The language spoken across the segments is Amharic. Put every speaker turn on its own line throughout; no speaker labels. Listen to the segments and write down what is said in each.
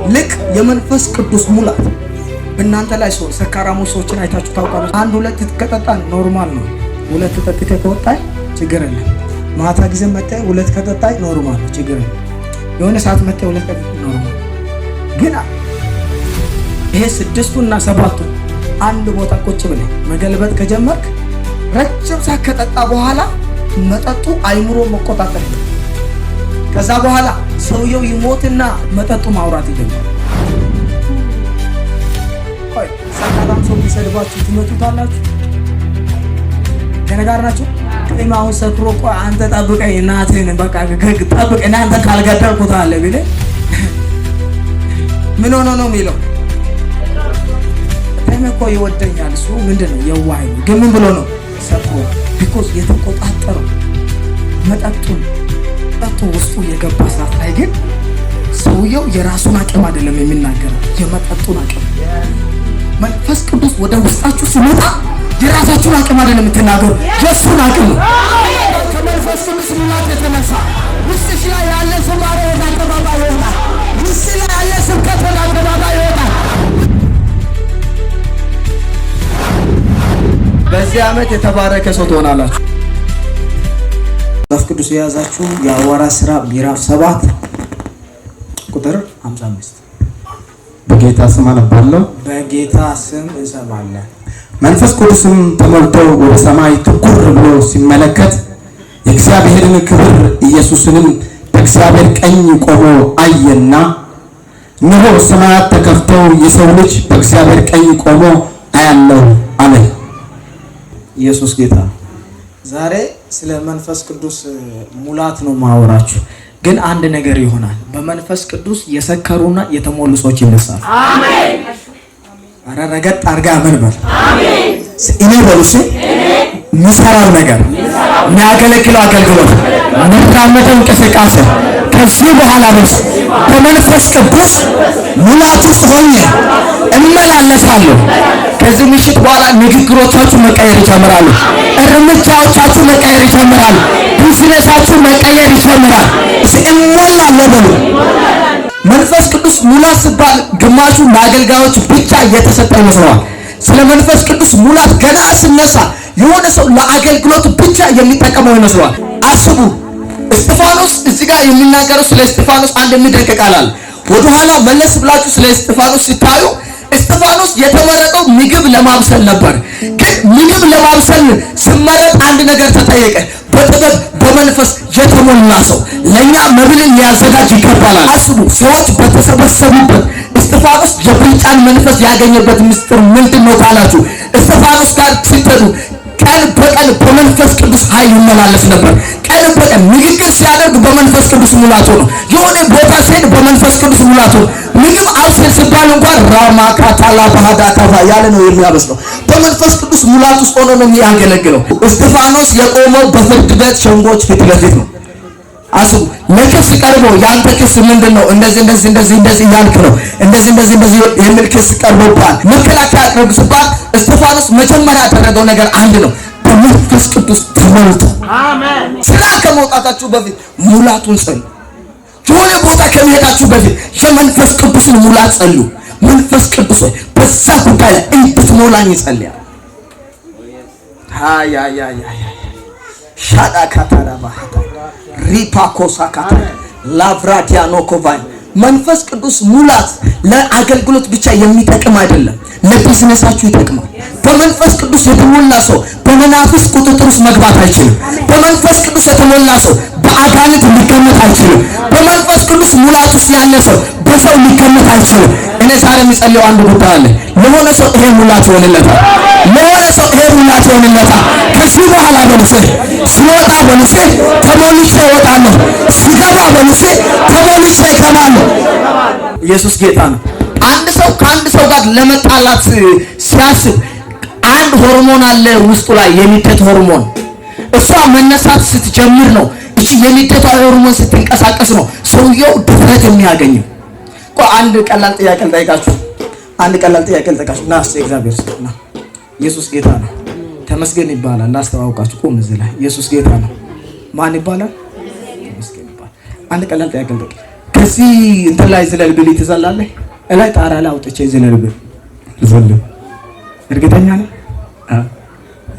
ልክ የመንፈስ ቅዱስ ሙላት እናንተ ላይ ሰው ሰካራሙ ሰዎችን አይታችሁ ታውቃላችሁ። አንድ ሁለት ከጠጣ ኖርማል ነው። ሁለት ጠጥተህ ከወጣህ ችግር የለም። ማታ ጊዜ መጣህ ሁለት ከጠጣህ ኖርማል ነው፣ ችግር የለም። የሆነ ሰዓት መጣህ ሁለት ከጠጣህ ኖርማል። ግን ይሄ 6ቱና 7ቱ አንድ ቦታ ቁጭ ብለህ መገልበጥ ከጀመርክ ረጅም ሰዓት ከጠጣ በኋላ መጠጡ አይምሮ መቆጣጠር ነው። ከዛ በኋላ ሰውየው ይሞትና መጠጡ ማውራት ይጀምራል። ቆይ ሰካራም ሰው ቢሰድባችሁ ትመቱታላችሁ? ከነጋር ናችሁ? ከማው ሰክሮ ቆይ አንተ ጠብቀኝ እናትህን በቃ ጠብቀኝ አንተ ካልገደልኩት አለ ቢለ ምን ሆኖ ነው የሚለው? እኮ ይወደኛል እሱ ምንድነው የዋህ ነው። ግን ምን ብሎ ነው ሰክሮ? ቢኮዝ የተቆጣጠረው መጠጡን ጠጡ ውስጡ የገባ ሰዓት ላይ ግን ሰውየው የራሱን አቅም አይደለም የሚናገረው፣ የመጠጡን አቅም። መንፈስ ቅዱስ ወደ ውስጣችሁ ሲመጣ የራሳችሁን አቅም አይደለም የምትናገሩ፣ የእሱን አቅም። ከመንፈስ ቅዱስ ሙላት የተነሳ ውስጥሽ ላይ ያለ ሰማሪ ወደ አደባባይ ይወጣል። ውስጥ ላይ ያለ ስብከት ወደ አደባባይ ይወጣል። በዚህ ዓመት የተባረከ ሰው ትሆናላችሁ። መጽሐፍ ቅዱስ የያዛችሁ የሐዋርያት ሥራ ምዕራፍ 7 ቁጥር 55
በጌታ ስም አነባለሁ።
በጌታ ስም እንሰማለን።
መንፈስ ቅዱስም ተሞልቶ ወደ ሰማይ ትኩር ብሎ ሲመለከት የእግዚአብሔርን ክብር ኢየሱስንም በእግዚአብሔር ቀኝ ቆሞ አየና፣ እነሆ ሰማያት ተከፍተው የሰው ልጅ በእግዚአብሔር ቀኝ ቆሞ አያለው አለ።
ኢየሱስ ጌታ። ዛሬ ስለ መንፈስ ቅዱስ ሙላት ነው ማወራችሁ። ግን አንድ ነገር ይሆናል። በመንፈስ ቅዱስ የሰከሩና የተሞሉ ሰዎች ይነሳሉ። አሜን። አረ ረገጥ አርጋ አሜን በል። አሜን። እኔ በሉስ የሚሰራው ነገር የሚያገለግለው አገልግሎት መራመደው እንቅስቃሴ ከዚህ በኋላ በስ በመንፈስ ቅዱስ ሙላት ውስጥ ሆኜ እመላለሳለሁ። ከዚህ ምሽት በኋላ ንግግሮቻችሁ መቀየር ይጀምራሉ። እርምጃዎቻችሁ መቀየር ይጀምራሉ። ቢዝነሳችሁ መቀየር ይጀምራል። እሞላለሁ በሉ። መንፈስ ቅዱስ ሙላት ሲባል ግማሹ ለአገልጋዮች ብቻ እየተሰጠ ይመስለዋል። ስለ መንፈስ ቅዱስ ሙላት ገና ስነሳ የሆነ ሰው ለአገልግሎት ብቻ የሚጠቀመው ይመስለዋል። አስቡ፣ እስጢፋኖስ እዚህ ጋር የሚናገረው ስለ እስጢፋኖስ አንድ የሚደንቅ ቃል አለ። ወደኋላ መለስ ብላችሁ ስለ እስጢፋኖስ ሲታዩ እስጢፋኖስ የተመረጠው ምግብ ለማብሰል ነበር። ግን ምግብ ለማብሰል ሲመረጥ አንድ ነገር ተጠየቀ። በጥበብ በመንፈስ የተሞላ ሰው ለኛ መብልን ሊያዘጋጅ ይገባላል። አስቡ፣ ሰዎች በተሰበሰቡበት እስጢፋኖስ የብልጫን መንፈስ ያገኘበት ምስጢር ምንድነው ካላችሁ፣ እስጢፋኖስ ጋር ሲተዱ ቀን በቀን በመንፈስ ቅዱስ ኃይል ይመላለስ ነበር። ቀን በቀን ንግግር ሲያደርግ በመንፈስ ቅዱስ ሙላቱ ነው። የሆነ ቦታ ሲሄድ በመንፈስ ቅዱስ ሙላቱ ነው። ምግብ አብስል ሲባል እንኳን ራማካታላ ባህዳካፋ ያለ ነው የሚያበስለው። በመንፈስ ቅዱስ ሙላት ውስጥ ሆኖ ነው የሚያገለግለው። እስጢፋኖስ የቆመው በፍርድ ቤት ሸንጎች ፊት ለፊት ነው። አስቡ፣ ለክስ ቀርቦ ያንተ ክስ ምንድነው? እንደዚህ ያልክ ነው። እንደዚህ የሚል ክስ ቀርቦባል። መከላከያ አቅርብ ሲባል እስጢፋኖስ መጀመሪያ ያደረገው ነገር አንድ ነው። በመንፈስ ቅዱስ ተሞልቶ አሜን። ስራ ከመውጣታችሁ በፊት ሙላቱን ጸልዩ። የሆነ ቦታ ከመሄዳችሁ በፊት የመንፈስ ቅዱስን ሙላት ጸልዩ። መንፈስ ቅዱስ ሆይ በዛ ጉዳይ ላይ እንድትሞላኝ ጸልያ። ሻዳ ካታራ ባሃታ ሪፓኮሳ ካታ ላቭራዲያኖ ኮቫይ መንፈስ ቅዱስ ሙላት ለአገልግሎት ብቻ የሚጠቅም አይደለም፣ ለቢዝነሳችሁ ይጠቅማል። በመንፈስ ቅዱስ የተሞላ ሰው በመናፍስ ቁጥጥር ውስጥ መግባት አይችልም። በመንፈስ ቅዱስ የተሞላ ሰው በአጋንንት ሊገመት አይችልም። በመንፈስ ቅዱስ ሙላት ውስጥ ያለ ሰው በሰው ሊገመት አይችልም። እኔ ዛሬ የሚጸልየው አንድ ጉዳይ አለ። ለሆነ ሰው ይሄ ሙላት ይሆንለታል። ለሆነ ሰው ይሄ ሙላት ይሆንለታል። ከዚህ በኋላ በልሴ ሲወጣ በልሴ ተሞልቼ እወጣለሁ። ሲገባ በልሴ ተሞልቼ እገባለሁ። ኢየሱስ ጌታ ነው። አንድ ሰው ከአንድ ሰው ጋር ለመጣላት ሲያስብ አንድ ሆርሞን አለ ውስጡ ላይ የንዴት ሆርሞን። እሷ መነሳት ስትጀምር ነው እቺ የንዴት ሆርሞን ስትንቀሳቀስ ነው ሰውየው ድፍረት የሚያገኘው። አንድ ቀላል ጥያቄ ልጠይቃችሁ። ና እስቲ እግዚአብሔር ስና ኢየሱስ ጌታ ነው። ተመስገን ይባላል። ላስተዋውቃችሁ ቆም እዚህ ላይ ኢየሱስ ጌታ ነው። ማን ይባላል? ተመስገን ይባላል። አንድ ቀላል ጥያቄ ልጠይቅ። ከዚህ እንትን ላይ ዝለል ብል ትዘላለህ። እላይ ጣራ ላይ አውጥቼ ዝለል ብል ዝለል እርግጠኛ ነኝ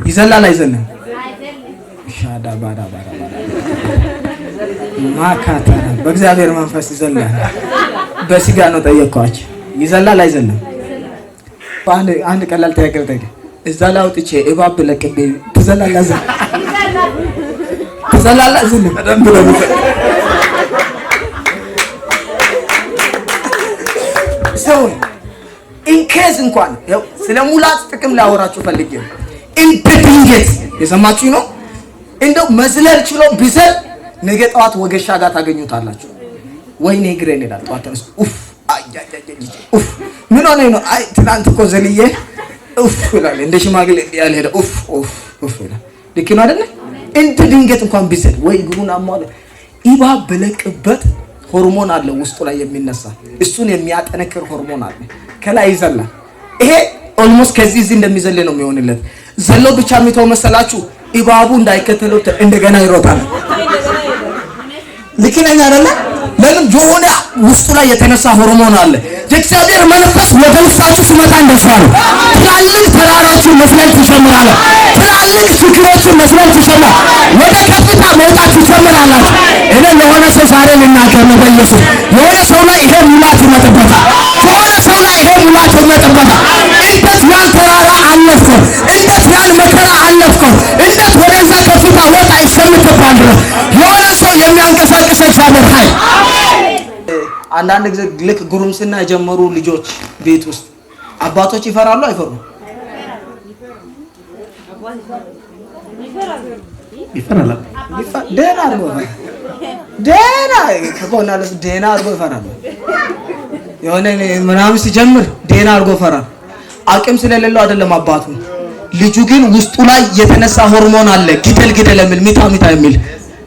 ይዘላል አይዘልም? ሻዳ ባዳ ባዳ ማካታ በእግዚአብሔር መንፈስ ይዘላል። በስጋ ነው ጠየቅኳቸው። ይዘላል አይዘልም? አንድ ቀላል ጥያቄ ጠይቄ እዛ ላይ አውጥቼ እባብ ለቅቤ ትዘላለህ? ትዘላለህ? ዝም በደንብ ነው ሰው ኢንኬዝ እንኳን ያው ስለ ሙላት ጥቅም ላወራችሁ ፈልጌ ነው። እንደ ድንገት የሰማችሁ ነው። እንደው መዝለል ችሎ ቢዘል ነገ ጠዋት ወገሻ ጋር ታገኙታላችሁ። ወይኔ ግሬን ይላል ጠዋት ተነስ ኡፍ ኡፍ ምን ሆነ ነው? አይ ትናንት እኮ ዘልዬ ኡፍ ይላል። እንደ ሽማግሌ ያልሄደ ኡፍ ኡፍ ኡፍ ይላል። ልክ ነው አይደል? እንደ ድንገት እንኳን ቢዘል ወይ እግሩን አሟለ እባብ በለቅበት ሆርሞን አለ ውስጡ ላይ የሚነሳ እሱን የሚያጠነክር ሆርሞን አለ። ከላይ ይዘላል። ይሄ ኦልሞስት ከዚህ እንደሚዘል ነው የሚሆንለት። ዘሎ ብቻ የሚተው መሰላችሁ? እባቡ እንዳይከተለው እንደገና ይሮጣል። ልክ ነኝ አይደለ? ለምን የሆነ ውስጡ ላይ የተነሳ ሆርሞን አለ። የእግዚአብሔር መንፈስ ወደ ውስጣችሁ ሲመጣ እንደዛ ነው። ትላልቅ ተራራዎችን መስለል ትጀምራለህ። ትላልቅ ችግሮችን መስለል ትጀምራለህ። ወደ ከፍታ መውጣት ትጀምራላችሁ። እኔ ለሆነ ሰው ዛሬ ልናገር ነው በኢየሱስ የሆነ ሰው ላይ ይሄ ሙላት ይመጣበታል። የሆነ ሰው ላይ ይሄ ሙላት ይመጣበታል። እንዴት ያን ተራራ አለፍከው? እንዴት ያን መከራ አለፍከው? እንዴት ወደዛ ከፍታ ወጣ ይሰምትባል ድረስ የሆነ ሰው የሚያንቀሳቅስ እግዚአብሔር ኃይል አንዳንድ ጊዜ ልክ ጉርምስና የጀመሩ ልጆች ቤት ውስጥ አባቶች ይፈራሉ አይፈሩም? ይፈራሉ። ደህና አድርጎ ደህና አድርጎ ይፈራሉ። የሆነ ምናምን ሲጀምር ደህና አድርጎ ይፈራል። አቅም ስለሌለው አይደለም አባቱ። ልጁ ግን ውስጡ ላይ የተነሳ ሆርሞን አለ። ግደል ግደል የሚል ሚታ ሚታ የሚል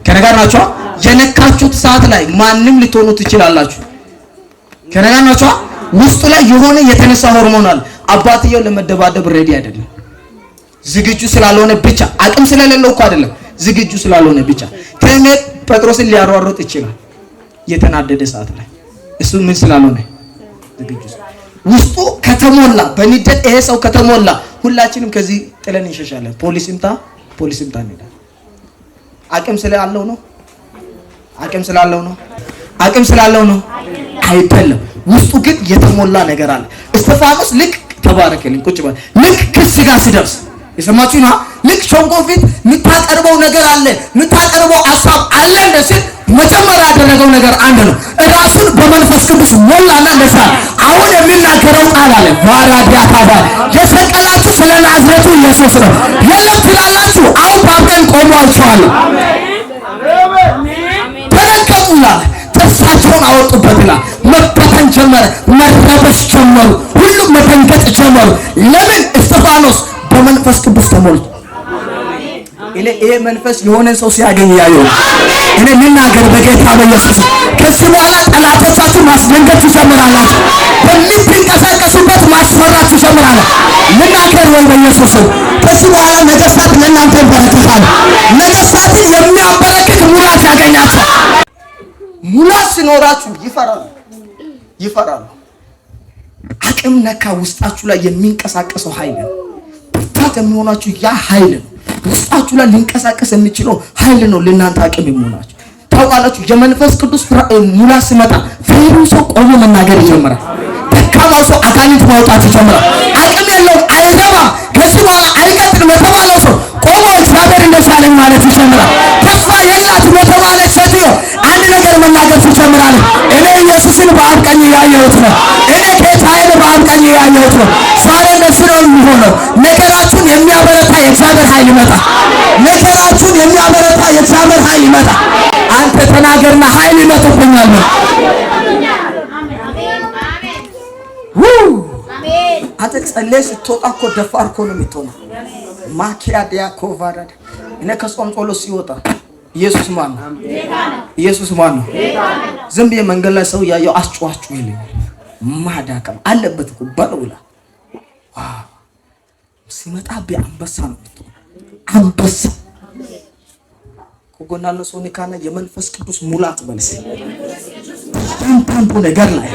ከነጋር ናቸው። የነካችሁት ሰዓት ላይ ማንም ልትሆኑ ትችላላችሁ። ከነጋር ናቸው። ውስጡ ላይ የሆነ የተነሳ ሆርሞን አለ። አባትየው ለመደባደብ ሬዲ አይደለም። ዝግጁ ስላልሆነ ብቻ አቅም ስለሌለው እኮ አይደለም፣ ዝግጁ ስላልሆነ ብቻ ከመት ጴጥሮስን ሊያሯሯጥ ይችላል። የተናደደ ሰዓት ላይ እሱ ምን ስላልሆነ ዝግጁ ውስጡ ከተሞላ በንዴት ይሄ ሰው ከተሞላ ሁላችንም ከዚህ ጥለን እንሸሻለን። ፖሊስ ይምጣ እንሄዳለን። አቅም ስላለው ነው። አቅም ስላለው ነው አይደለም። ውስጡ ግን የተሞላ ነገር አለ። እስጢፋኖስ ልክ ተባረከልኝ ቁጭ በል ልክ ክስ ጋር ሲደርስ የሰማችሁ ነው። ልክ ሸንጎ ፊት የምታቀርበው ነገር አለ፣ የምታቀርበው ሐሳብ አለ እንደዚህ መጀመሪያ ያደረገው ነገር አንድ ነው። ራሱን በመንፈስ ቅዱስ ሞላና እንደዛ አሁን የሚናገረው ቃል አለ። ባራዲያታባ የሰቀላችሁ ስለ ናዝሬቱ ኢየሱስ ነው የለም ትላላችሁ። አሁን ባብቀን ቆሟችኋል። ተረከቡላ ተስፋቸውን አወጡበትና መበተን ጀመረ፣ መረበሽ ጀመሩ፣ ሁሉም መደንገጥ ጀመሩ። ለምን? እስጢፋኖስ በመንፈስ ቅዱስ ተሞልቶ። ይሄ መንፈስ የሆነ ሰው ሲያገኝ ያየው እኔ ልናገር በጌታ በኢየሱስ ከዚህ በኋላ ጠላቶቻችሁ ማስደንገጥ ትጀምራላችሁ። በምትንቀሳቀሱበት ማስፈራት ትጀምራላችሁ። ልናገር ወይ በኢየሱስ ከዚህ በኋላ ነገሥታት ለእናንተ ይበረከታሉ። ነገሥታትን የሚያበረክት ሙላት ያገኛቸዋል። ሙላት ሲኖራችሁ ይፈራሉ። አቅም ነካ ውስጣችሁ ላይ የሚንቀሳቀሰው ኃይል ነው። ብርታት የሚሆናችሁ ያ ኃይል ነው። ውስጣችሁ ላይ ሊንቀሳቀስ የሚችለው ኃይል ነው። ለእናንተ አቅም የሚሆናችሁ ታውቃላችሁ። የመንፈስ ቅዱስ ሙላት ሲመጣ ፈሪው ሰው ቆሞ መናገር ይጀምራል። ደካማው ሰው አጋንንት ማውጣት ይጀምራል። አቅም የለውም አይረባም፣ ከዚህ በኋላ አይቀጥልም የተባለው ሰው ቆሞ እግዚአብሔር እንደቻለኝ ማለት ይጀምራል። ተስፋ የላትም የተባለች ሴትዮ አንድ ነገር መናገር ትጀምራለች። እኔ ኢየሱስን በአብ ቀኝ ያየሁት ነው። እኔ ጌታዬን በአብ ቀኝ ያየሁት ነው። ዛሬ እንደዚህ ነው የሚሆነው። ነገራችሁን የሚያበረታ የእግዚአብሔር ኃይል ይመጣል። ነገራችሁን የሚያበረታ የእግዚአብሔር ኃይል ይመጣል። አንተ ተናገርና ኃይል ይመጣብኛል ነው። አንተ ጸለይ ስትወጣ እኮ ደፋር እኮ ነው የምትሆነው። ማኪያ ዲያኮቫዳ እኔ ከጾም ጸሎት ሲወጣ ኢየሱስ ማን ነው? ኢየሱስ ማን ነው? ዝም ብዬ መንገድ ላይ ሰው ያየው አስጨዋችሁ ይለኛል። ማዳቀም አለበት እኮ ባለውላ ሲመጣ አንበሳ ነው የምትሆነው። አንበሳ ከጎናለ ሰው ንካና የመንፈስ ቅዱስ ሙላት በልስ በእያንዳንዱ ነገር ላይ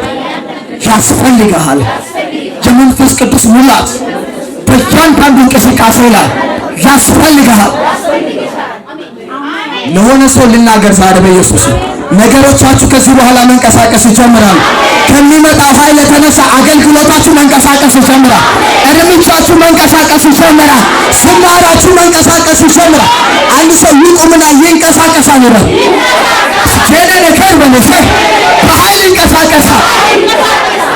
ያስፈልግሃል። የመንፈስ ቅዱስ ሙላት በእያንዳንዱ እንቅስቃሴ ላይ ያስፈልግሃል። ለሆነ ሰው ልናገር ዛሬ በኢየሱስ ነገሮቻችሁ ከዚህ በኋላ መንቀሳቀስ ይጀምራል። ከሚመጣው ኃይል የተነሳ አገልግሎታችሁ መንቀሳቀስ ይጀምራል። እርምጃችሁ መንቀሳቀስ ይጀምራል። ዝማሬያችሁ መንቀሳቀስ ይጀምራል። አንድ ሰው ይቁምና ይንቀሳቀሳል ይላል። ጀነ ነገር በነሰ በኃይል ይንቀሳቀሳል።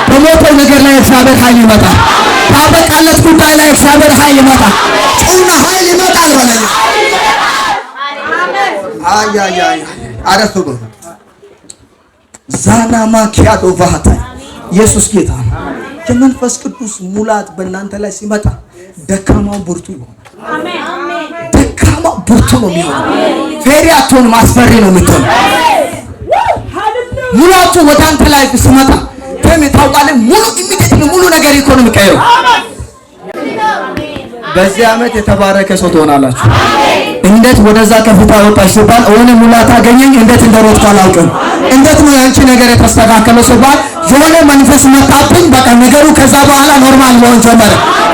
በሞተው ነገር ላይ እግዚአብሔር ኃይል ይመጣል። ባበቃለት ጉዳይ ላይ እግዚአብሔር ኃይል ይመጣል። ጩና ኃይል ይመጣል በለኝ። አያያያ አረፍ በሉ ዛና ማኪያዶ ቫታ ኢየሱስ ጌታ ነው። የመንፈስ ቅዱስ ሙላት በእናንተ ላይ ሲመጣ ደካማው ብርቱ ይሆናል። አሜን። ደካማው ብርቱ ነው የሚሆነው። ፌሪያቶን ማስፈሪ ነው የምትሆነው። ሙላቱ ወደ አንተ ላይ ሲመጣ ታውቃለህ፣ ሙሉ ነገር ኢኮኖሚ ቀይሮ በዚህ ዓመት የተባረከ ሰው ትሆናላችሁ። እንዴት ወደዛ ከፍታ ወጣሽ ሲባል የሆነ ሙላት አገኘኝ፣ እንዴት እንደሮጥኩ አላውቅም። እንዴት ነው ያንቺ ነገር የተስተካከለው ሲባል የሆነ መንፈስ መጣብኝ፣ በቃ ነገሩ ከዛ በኋላ ኖርማል መሆን ጀመረ።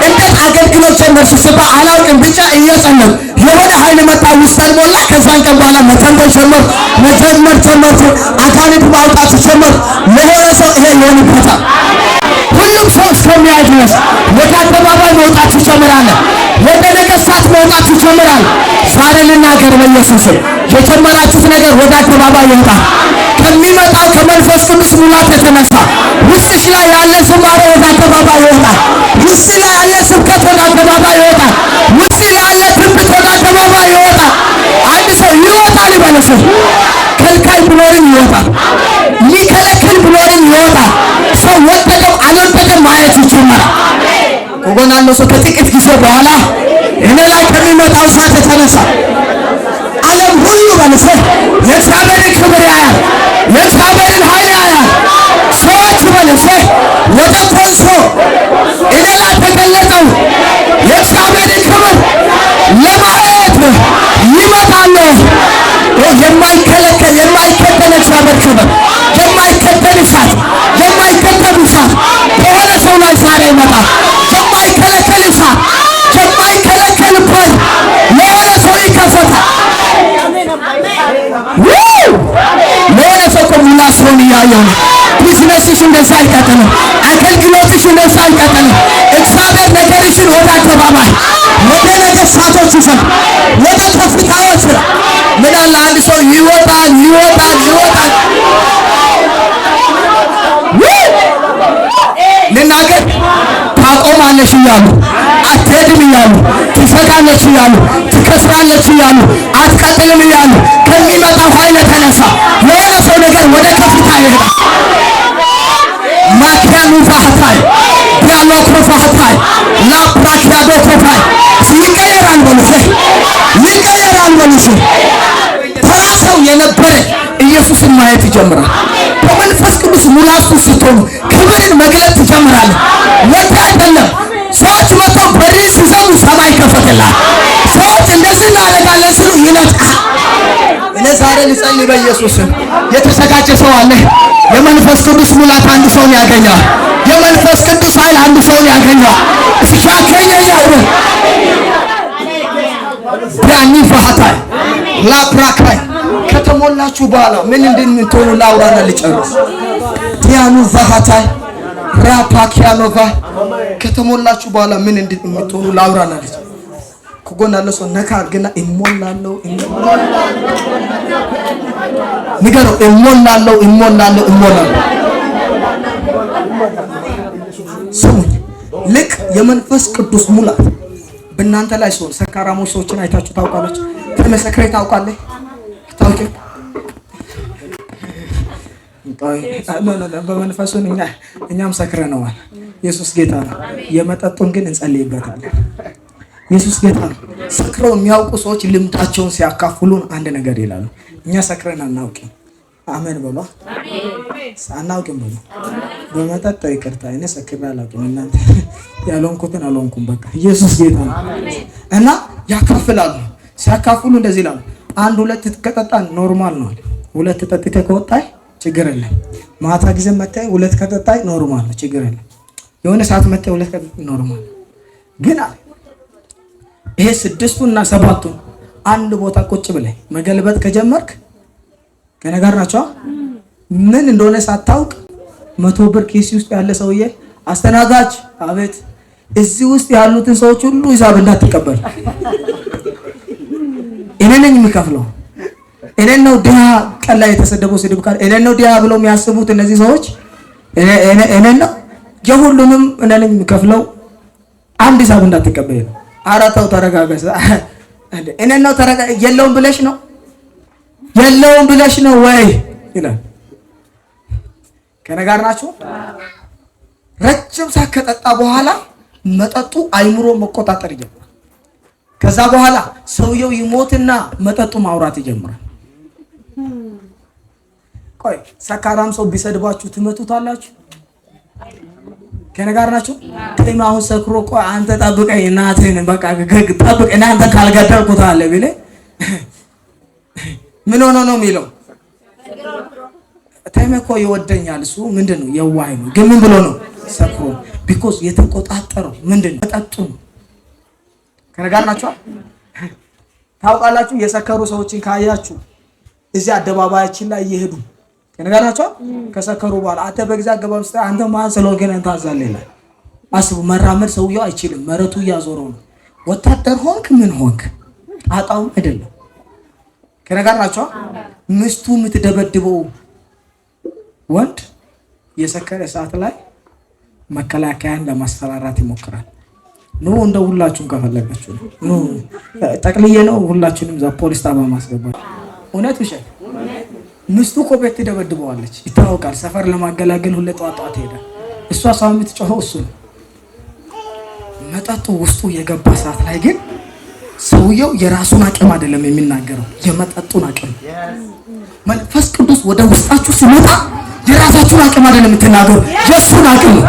እንዴት አገልግሎት ጀመርሽ ሲባል አላውቅም፣ ብቻ እየጸለይኩ የሆነ ኃይል መጣ ውስጤን ሞላ። ከዛን ቀን በኋላ መተንበይ ጀመርኩ፣ አጋንንት ማውጣት ጀመርኩ። ለሆነ ሰው ይሄ ይሆንበታል። ሁሉም ሰው እስከሚያይ ድረስ ወደ አደባባይ መውጣት ይጀምራል። ወደ ነገሥታት መውጣት ይጀምራል። ዛሬ ልናገር በኢየሱስ የጀመራችሁት ነገር ወደ አደባባይ ይወጣል። ከሚመጣው ከመንፈስ ቅዱስ ሙላት የተነሳ ውስጥሽ ላይ ያለ ዝማሬ ወደ አደባባይ ይወጣል። ውስጥ ላይ ያለ ስብከት ወደ አደባባይ ይወጣል። ውስጥ ላይ ያለ ትንቢት ወደ አደባባይ ይወጣል። አንድ ሰው ይወጣል ይበለስ። ከልካይ ብኖርም ይወጣል። ሊከለክል ብኖርም ይወጣል። ሰው ወደደም አልወደደም ማየት ይጀምራል። ከጎን ያለው ሰው ከጥቂት ጊዜ በኋላ እኔ ላይ ከሚመጣው እሳት የተነሳ ዓለም ሁሉ በለሰ የእግዚአብሔርን ክብር ያያል፣ የእግዚአብሔርን ኃይል ያያል። ሰዎች በለሰ ወደ ኮንሶ እኔ ላይ ተገለጠው የእግዚአብሔርን ክብር ለማየት ይመጣሉ። የማይከደን እግዚአብሔር ክብር፣ የማይከደን እሳት በሆነ ሰው ላይ ዛሬ ይመጣል። የማይከለከል እሳት፣ የማይከለከል በር ለሆነ ሰው ይከፈታል። ለሆነ ሰው ሙላ ሰውን እያየው ነው። ቢዝነስሽ እንደዛ አይቀጥልም። አገልግሎትሽ እንደዛ አይቀጥልም። እግዚአብሔር ነገርሽን ወደ አደባባይ፣ ወደ ነገሥታቶች ይሰጥ፣ ወደ ከፍታዎች ምን አለ አንድ ሰው ይወጣል። ልናገር ታቆማለሽ እያሉ አትሄድም እያሉ ትሰጋለች እያሉ ትከስራለች እያሉ አትቀጥልም እያሉ ከሚመጣው ኃይል የተነሳ የሆነ ሰው ነገር ወደ ከፍታ ይሄዳል። ማኪያኑ ፋህታይ ዲያሎኮ ፋህታይ ላፕራኪያዶ ኮፋይ ይቀየራል በሉሽ። ተራ ሰው የነበረ ኢየሱስን ማየት ይጀምራል። በመንፈስ ቅዱስ ሙላት ውስጥ ስትሆኑ ክብርን መግለጥ ትጀምራለህ። ወደ አይደለም ሰዎች መጥተው በሪ ሲዘጉ ሰማይ ከፈተላል። ሰዎች እንደዚህ እናደርጋለን ሲሉ ይነጥቃል። እኔ ዛሬ ልጸልይ በኢየሱስ የተዘጋጀ ሰው አለ። የመንፈስ ቅዱስ ሙላት አንድ ሰውን ያገኛል። የመንፈስ ቅዱስ ኃይል አንድ ሰውን ያገኛል። ሲሻከኛው ዳኒ ፈሃታይ ላፕራካይ ከተሞላችሁ በኋላ ምን እንደምትሆኑ ላውራና ልጨርስ። ዲያኑ ፈሃታይ ራፓኪያኖቫ ከተሞላችሁ በኋላ ምን እንደምትሆኑ ላውራና ልጨርስ። ከጎን ያለው ሰው ነካ አድርግና እሞላለሁ ንገረው። እሞላለሁ ስሙኝ። ልክ የመንፈስ ቅዱስ ሙላት በእናንተ ላይ ሲሆን ሰካራሞች ሰዎችን አይታችሁ ታውቃለች? ተመሰክሬ ታውቃለህ? ታውቂው በመንፈሱ እኛም ሰክረነዋል። ኢየሱስ ጌታ ነው። የመጠጡን ግን እንጸልይበታለን። ኢየሱስ ጌታ ነው። ሰክረው የሚያውቁ ሰዎች ልምዳቸውን ሲያካፍሉን አንድ ነገር ይላሉ። እኛ ሰክረን አናውቅም። አሜን በሉ። አናውቅም በሉ። በመጠጥ ይቅርታ፣ እኔ ሰክሬ አላውቅም። እናንተ ያልሆንኩትን አልሆንኩም። በቃ ኢየሱስ ጌታ ነው። እና ያካፍላሉ። ሲያካፍሉ እንደዚህ ይላሉ። አንድ ሁለት ከጠጣን ኖርማል ነው። ሁለት ጠጥተህ ከወጣህ ችግር የለም። ማታ ጊዜ መጣይ ሁለት ከጠጣይ ኖርማል ነው፣ ችግር የለም። የሆነ ሰዓት መጣይ ሁለት ከጠጣይ ኖርማል። ግን ይሄ 6ቱና 7ቱን አንድ ቦታ ቁጭ ብለህ መገልበጥ ከጀመርክ ከነገር ናቸው ምን እንደሆነ ሳታውቅ 100 ብር ኪስ ውስጥ ያለ ሰውዬ አስተናጋጅ፣ አቤት እዚህ ውስጥ ያሉትን ሰዎች ሁሉ ሂሳብ እንዳትቀበል፣ እኔ ነኝ የምከፍለው፣ እኔ ነው ድሃ ቀላ የተሰደበው ስድብ ካለ እኔ ነው ድሃ ብለው የሚያስቡት እነዚህ ሰዎች እኔ ነው የሁሉንም እኔ ነኝ የምከፍለው፣ አንድ ሂሳብ እንዳትቀበል። ኧረ ተው ተረጋጋስ እኔ ነው የለውም ብለሽ ነው ወይ ይላል። ከነጋር ናችሁ። ረጅም ሰዓት ከጠጣ በኋላ መጠጡ አይምሮ መቆጣጠር ይጀምራል። ከዛ በኋላ ሰውየው ይሞትና መጠጡ ማውራት ይጀምራል። ቆይ ሰካራም ሰው ቢሰድባችሁ ትመቱታላችሁ? ከነጋር ናችሁ። ከይማ አሁን ሰክሮ ቆይ አንተ ጠብቀኝ እናትህን በቃ ጠብቅ እናንተ ካልገደልኩት አለ ቢለ ምን ሆኖ ነው የሚለው? ተመኮ ይወደኛል እሱ ምንድነው የዋህ ነው። ግን ምን ብሎ ነው ሰክሮ? ቢኮዝ የተቆጣጠረው ምንድነው መጠጡ ነው። ከነጋር ናችሁ። ታውቃላችሁ የሰከሩ ሰዎችን ካያችሁ እዚህ አደባባያችን ላይ እየሄዱ ከነጋር ናችሁ ከሰከሩ በኋላ አንተ በግዛ ገባም ስታ አንተ ማን ስለሆንክ ነው ታዛለህ ይላል። አስቡ፣ መራመድ ሰውየው አይችልም፣ መረቱ እያዞረው ነው። ወታደር ሆንክ ምን ሆንክ ጣጣው አይደለም። ከነጋር ናችሁ። ምስቱ የምትደበድበው ወንድ የሰከረ ሰዓት ላይ መከላከያን ለማስፈራራት ይሞክራል። ነው እንደ ሁላችሁም ከፈለጋችሁ ነው ጠቅልዬ ነው ሁላችሁንም እዛ ፖሊስ ጣቢያ ማስገባት። እውነት ውሸት? ምስቱ እኮ ቤት ትደበድበዋለች ይታወቃል። ሰፈር ለማገላገል ሁሌ ጧጧት ሄዳል። እሷ ሰው የምትጮኸው እሱ ነው። መጠጡ ውስጡ የገባ ሰዓት ላይ ግን ሰውየው የራሱን አቅም አይደለም የሚናገረው፣ የመጠጡን አቅም። መንፈስ ቅዱስ ወደ ውስጣችሁ ሲመጣ የራሳችሁን አቅም አይደለም የምትናገሩ፣ የእሱን አቅም ነው።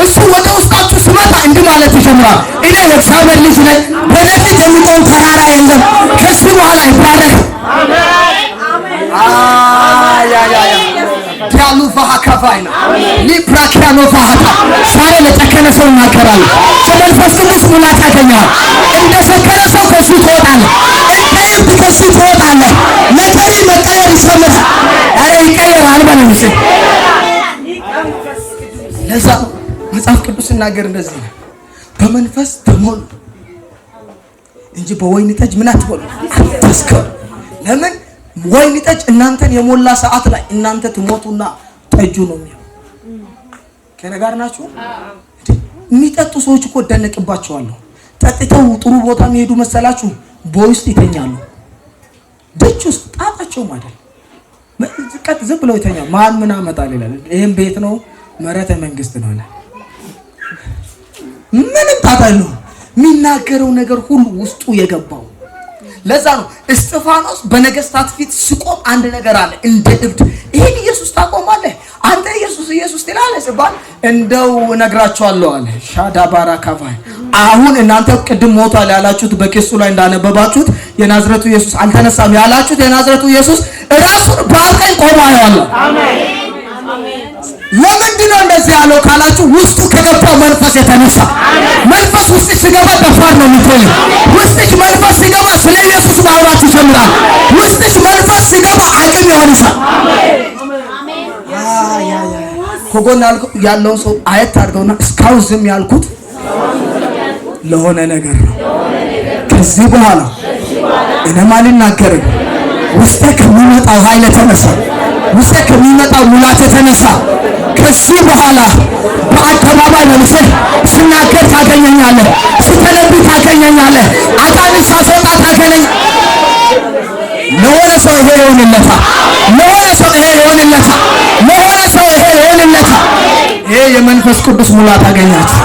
እሱ ወደ ውስጣችሁ ሲመጣ እንዲህ ማለት ይጀምራል። እኔ የእግዚአብሔር ልጅ ነኝ፣ በእኔ ፊት የሚቆም ተራራ የለም፣ ከዚህ በኋላ ይባረክ። ዲያሉ ፈሃካፋይና ሊፕራኪያኖ ፈሃታ ዛሬ ለጨከነ ሰው እናገራለሁ። የመንፈስ ቅዱስ ሙላት ያገኛል። እንደ ሰከረ ሰው ከዚህ ትወጣለህ፣ እንደ እብድ ከዚህ ትወጣለህ። ነገሪ መቀየር ይጀምራል። ኧረ ይቀየራል በለው እንጂ። ለዛ መጽሐፍ ቅዱስ ሲናገር እንደዚህ ነው፣ በመንፈስ ተሞሉ እንጂ በወይን ጠጅ ምን አትበሉ አትስከሩ። ለምን ወይን ጠጅ እናንተን የሞላ ሰዓት ላይ እናንተ ትሞቱና ጠጁ ነው የሚሆነው። ከነጋር ናችሁ። የሚጠጡ ሰዎች እኮ ደነቅባቸዋለሁ። ጠጥተው ጥሩ ቦታ የሚሄዱ መሰላችሁ? ቦይ ውስጥ ይተኛሉ፣ ደጅ ውስጥ ጣጣቸውም አይደል ቀጥ ዝም ብለው ይተኛሉ። ማን ምን አመጣል ይላል። ይሄን ቤት ነው መረተ መንግስት ነው ይላል። ምንም ጣጣ የለውም። የሚናገረው ነገር ሁሉ ውስጡ የገባው። ለዛ ነው እስጢፋኖስ በነገስታት ፊት ሲቆም አንድ ነገር አለ እንደ እብድ። ይሄን ኢየሱስ ታቆማለህ አንተ ኢየሱስ ትላለህ ሲባል እንደው እነግራቸዋለሁ አለ። ሻዳ ባራካፋይ አሁን እናንተ ቅድም ሞቷል ያላችሁት በቄሱ ላይ እንዳነበባችሁት የናዝሬቱ ኢየሱስ አልተነሳም ያላችሁት የናዝሬቱ ኢየሱስ ራሱን በአቀኝ ቆሞ አየዋለሁ። አሜን። ለምንድን ነው እንደዚህ ያለው ካላችሁ ውስጡ ከገባው መንፈስ የተነሳ። መንፈስ ውስጥ ሲገባ ደፋር ነው የምትሆነው። ውስጥሽ መንፈስ ሲገባ ስለ ኢየሱስ ማውራት ይጀምራል። ውስጥሽ መንፈስ ሲገባ አቅም ይሆንሻል። ከጎን ያለውን ሰው አየት አድርገውና እስካሁን ዝም ያልኩት ለሆነ ነገር ነው። ከዚህ በኋላ እኔም አልናገርም። ውስጤ ከሚመጣው ኃይል የተነሳ ውስጤ ከሚመጣው ሙላት የተነሳ ከዚህ በኋላ በአደባባይ ለምሳሌ ስናገር ታገኘኛለህ፣ ስተነብይ ታገኘኛለህ፣ አጋንንት ሳስወጣ ታገኘኝ። ለሆነ ሰው ይሄ ይሆንለታል። ለሆነ ሰው ይሄ ይሆንለታል። ለሆነ ሰው ይሄ ይሆንለታል። ይሄ የመንፈስ ቅዱስ ሙላት አገኛችሁ።